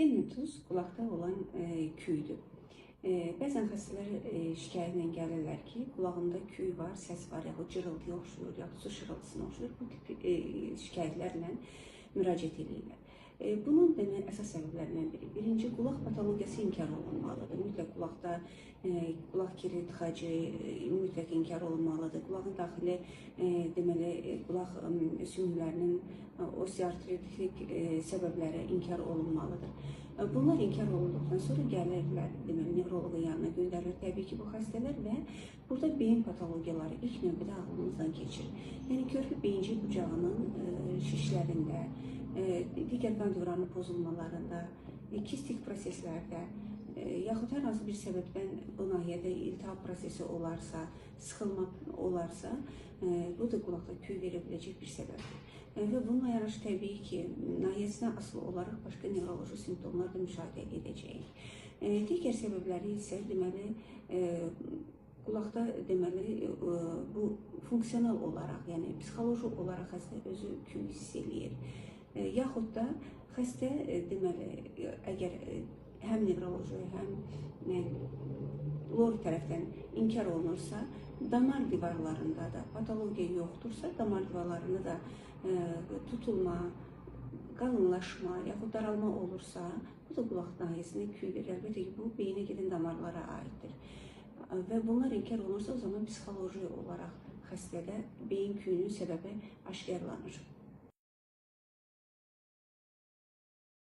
Tinnitus qulaqda olan küydür. Bəzən xəstələr şikayətlə gəlirlər ki, qulağında küy var, səs var, yaxud cırıltıya oxşuyur, yaxud su şırıltısına oxşuyur. Bu tip şikayətlərlə müraciət edirlər. Bunun demək əsas səbəblərindən biri. Birinci, qulaq patologiyası inkar olunmalıdır. Mütləq qulaqda qulaq kiri, tıxacı mütləq inkar olunmalıdır. Qulağın daxili deməli qulaq sümüklərinin osteoartritik səbəbləri inkar olunmalıdır. Bunlar inkar olunduqdan sonra gəlirlər, deməli nevroloqun yanına göndərilir təbii ki, bu xəstələr və burada beyin patologiyaları ilk növbədə ağlımızdan keçir. Yəni körpü beyincik bucağının şişlərində, digər qan dövranı pozulmalarında, kistik proseslərdə, yaxud hər hansı bir səbəbdən bu nahiyədə iltihab prosesi olarsa, sıxılma olarsa, bu da qulaqda küy verə biləcək bir səbəbdir. Və bununla yanaşı təbii ki, nahiyəsinə asılı olaraq başqa nevroloji simptomlar da müşahidə edəcəyik. Digər səbəbləri isə deməli, qulaqda deməli, bu funksional olaraq, yəni psixoloji olaraq xəstə özü küy hiss eləyir. Yaxud da xəstə deməli, əgər həm nevroloji, həm lor tərəfdən inkar olunursa, damar divarlarında da patologiya yoxdursa, damar divarlarında da tutulma, qalınlaşma, yaxud daralma olursa, bu da qulaq nahiyəsində küy verir. Əlbəttə ki, bu beyinə gedən damarlara aiddir. Və bunlar inkar olunursa, o zaman psixoloji olaraq xəstədə beyin küyünün səbəbi aşkarlanır.